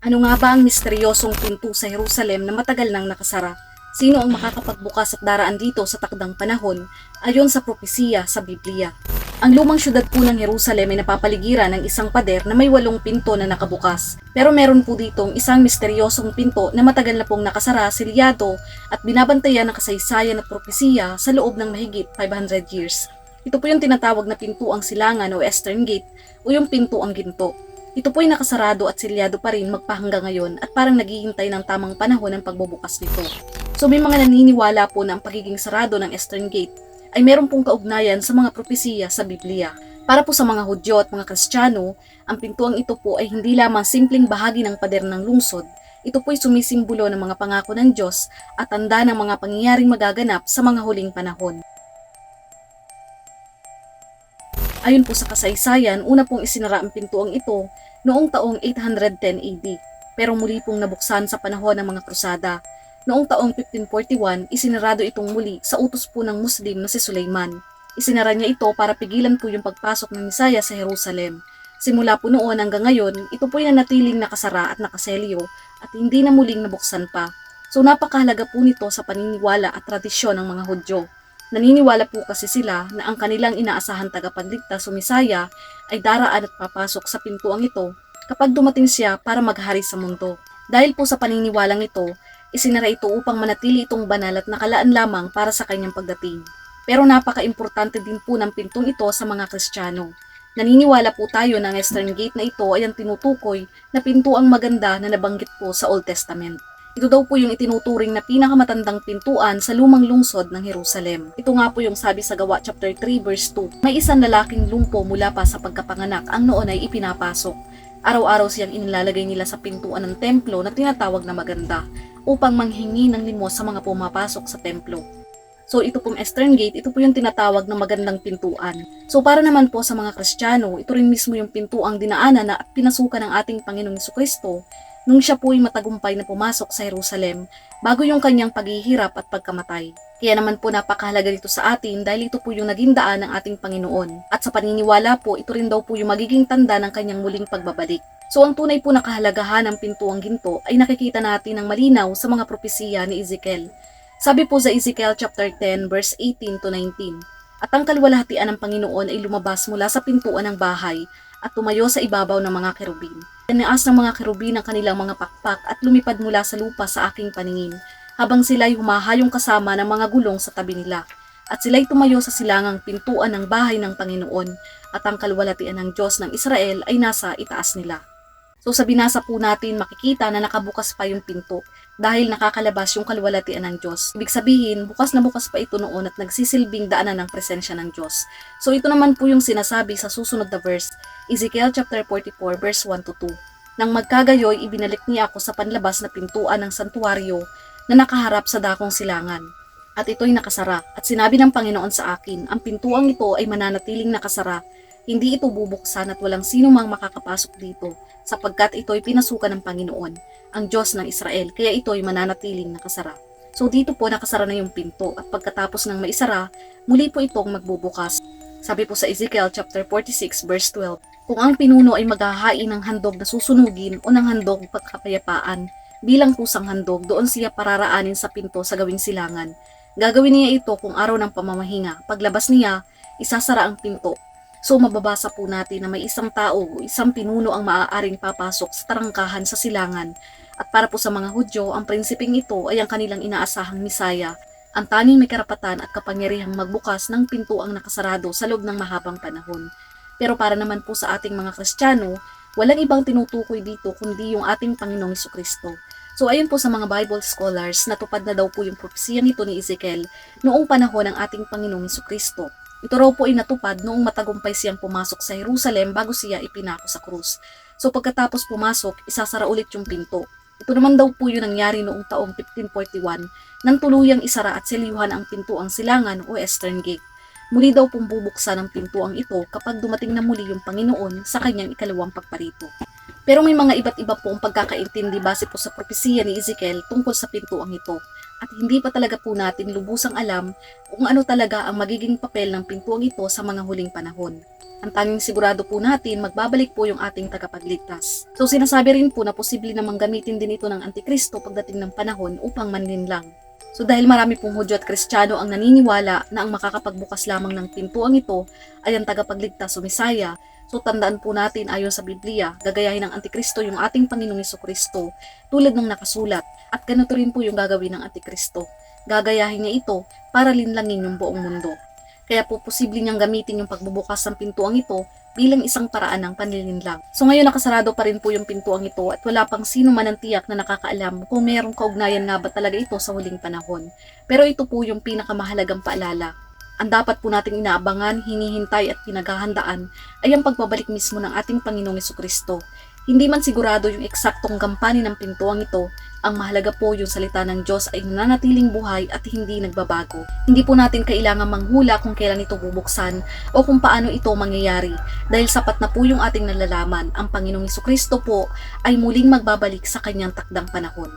Ano nga ba ang misteryosong pinto sa Jerusalem na matagal nang nakasara? Sino ang makakapagbukas at daraan dito sa takdang panahon ayon sa propesiya sa Biblia? Ang lumang syudad po ng Jerusalem ay napapaligiran ng isang pader na may 8 pinto na nakabukas. Pero meron po ditong isang misteryosong pinto na matagal na pong nakasara, selyado at binabantayan ng kasaysayan at propesiya sa loob ng mahigit 500 years. Ito po yung tinatawag na pintuang silangan o Eastern Gate o yung pintuang ginto. Ito po ay nakasarado at selyado pa rin magpahanggang ngayon at parang naghihintay ng tamang panahon ng pagbubukas nito. So may mga naniniwala po na ang pagiging sarado ng Eastern Gate ay meron pong kaugnayan sa mga propesiya sa Biblia. Para po sa mga Hudyo at mga Kristiyano, ang pintuang ito po ay hindi lamang simpleng bahagi ng pader ng lungsod. Ito po ay sumisimbolo ng mga pangako ng Diyos at tanda ng mga pangyayaring magaganap sa mga huling panahon. Ayon po sa kasaysayan, una pong isinara ang pintuang ito noong taong 810 AD, pero muli pong nabuksan sa panahon ng mga krusada. Noong taong 1541, isinarado itong muli sa utos po ng Muslim na si Sulaiman. Isinara niya ito para pigilan po yung pagpasok ng Misaya sa Jerusalem. Simula po noon hanggang ngayon, ito po ay nanatiling nakasara at nakaselyo at hindi na muling nabuksan pa. So napakahalaga po nito sa paniniwala at tradisyon ng mga Hudyo. Naniniwala po kasi sila na ang kanilang inaasahan tagapagligtas o Misaya ay daraan at papasok sa pintuang ito kapag dumating siya para maghari sa mundo. Dahil po sa paniniwalang ito, isinara ito upang manatili itong banal at nakalaan lamang para sa kanyang pagdating. Pero napaka-importante din po ng pintong ito sa mga Kristiyano. Naniniwala po tayo na ang Eastern Gate na ito ay ang tinutukoy na pintuang maganda na nabanggit po sa Old Testament. Ito daw po yung itinuturing na pinakamatandang pintuan sa lumang lungsod ng Jerusalem. Ito nga po yung sabi sa Gawa chapter 3 verse 2. May isang lalaking lumpo mula pa sa pagkapanganak ang noon ay ipinapasok. Araw-araw siyang inilalagay nila sa pintuan ng templo na tinatawag na maganda upang manghingi ng limos sa mga pumapasok sa templo. So ito pong Eastern Gate, ito po yung tinatawag na magandang pintuan. So para naman po sa mga Kristiyano, ito rin mismo yung pintuang dinaanan na pinasukan ng ating Panginoong Jesucristo nung siya po ay matagumpay na pumasok sa Jerusalem bago yung kanyang paghihirap at pagkamatay. Kaya naman po napakahalaga dito sa atin dahil ito po yung naging daan ng ating Panginoon. At sa paniniwala po, ito rin daw po yung magiging tanda ng kanyang muling pagbabalik. So ang tunay po na kahalagahan ng pintuang ginto ay nakikita natin ng malinaw sa mga propesiya ni Ezekiel. Sabi po sa Ezekiel chapter 10 verse 18 to 19, "At ang kaluwalhatian ng Panginoon ay lumabas mula sa pintuan ng bahay at tumayo sa ibabaw ng mga kerubin. Tinaas ng mga kerubin ang kanilang mga pakpak at lumipad mula sa lupa sa aking paningin, habang sila'y humahayong kasama ng mga gulong sa tabi nila. At sila'y tumayo sa silangang pintuan ng bahay ng Panginoon, at ang kaluwalhatian ng Diyos ng Israel ay nasa itaas nila." So sa binasa po natin, makikita na nakabukas pa yung pinto dahil nakakalabas yung kaluwalhatian ng Diyos. Ibig sabihin, bukas na bukas pa ito noon at nagsisilbing daanan ng presensya ng Diyos. So ito naman po yung sinasabi sa susunod na verse, Ezekiel chapter 44 verse 1 to 2. "Nang magkagayoy, ibinalik niya ako sa panlabas na pintuan ng santuaryo na nakaharap sa dakong silangan. At ito'y nakasara. At sinabi ng Panginoon sa akin, ang pintuang ito ay mananatiling nakasara. Hindi ito bubuksan at walang sino mang makakapasok dito, sapagkat ito'y pinasukan ng Panginoon, ang Diyos ng Israel, kaya ito'y mananatiling nakasara." So dito po nakasara na yung pinto at pagkatapos ng maisara, muli po itong magbubukas. Sabi po sa Ezekiel chapter 46 verse 12, "Kung ang pinuno ay maghahain ng handog na susunugin o ng handog pagkapayapaan, bilang pusang handog, doon siya pararaanin sa pinto sa gawing silangan. Gagawin niya ito kung araw ng pamamahinga. Paglabas niya, isasara ang pinto." So mababasa po natin na may isang tao o isang pinuno ang maaaring papasok sa tarangkahan sa silangan. At para po sa mga Hudyo, ang prinsipeng ito ay ang kanilang inaasahang Misaya, ang tanging may karapatan at kapangyarihang magbukas ng pintuang nakasarado sa loob ng mahabang panahon. Pero para naman po sa ating mga Kristiyano, walang ibang tinutukoy dito kundi yung ating Panginoong Jesucristo. So ayon po sa mga Bible scholars, natupad na daw po yung propesiyang ito ni Ezekiel noong panahon ng ating Panginoong Jesucristo. Ito raw po ay natupad noong matagumpay siyang pumasok sa Jerusalem bago siya ipinako sa krus. So pagkatapos pumasok, isasara ulit yung pinto. Ito naman daw po yung nangyari noong taong 1541 nang tuluyang isara at selyuhan ang pintuang silangan o Eastern Gate. Muli daw pong bubuksan ang pintuang ito kapag dumating na muli yung Panginoon sa kanyang ikalawang pagparito. Pero may mga iba't iba po ang pagkakaintindi base po sa propesiya ni Ezekiel tungkol sa pintuang ito. at hindi pa talaga po natin lubusang alam kung ano talaga ang magiging papel ng pintuang ito sa mga huling panahon. Ang tanging sigurado po natin, magbabalik po yung ating tagapagligtas. So sinasabi rin po na posible namang gamitin din ito ng Antikristo pagdating ng panahon upang manlinlang. So dahil marami pong Hudyo at Kristiyano ang naniniwala na ang makakapagbukas lamang ng pintuang ito ay ang tagapagligtas o Mesaya, so tandaan po natin ayon sa Biblia, gagayahin ng Antikristo yung ating Panginoong Hesukristo tulad ng nakasulat, at ganito rin po yung gagawin ng Antikristo. Gagayahin niya ito para linlangin yung buong mundo. Kaya po posible niyang gamitin yung pagbubukas ng pintuang ito bilang isang paraan ng panlilinlang. So ngayon nakasarado pa rin po yung pintuang ito at wala pang sino man ang tiyak na nakakaalam kung mayroong kaugnayan nga ba talaga ito sa huling panahon. Pero ito po yung pinakamahalagang paalala. Ang dapat po nating inaabangan, hinihintay at pinaghahandaan ay ang pagbabalik mismo ng ating Panginoong Hesukristo. Hindi man sigurado yung eksaktong gampanin ng pintuang ito, ang mahalaga po yung salita ng Diyos ay nananatiling buhay at hindi nagbabago. Hindi po natin kailangan manghula kung kailan ito bubuksan o kung paano ito mangyayari dahil sapat na po yung ating nalalaman. Ang Panginoong Hesukristo po ay muling magbabalik sa kanyang takdang panahon.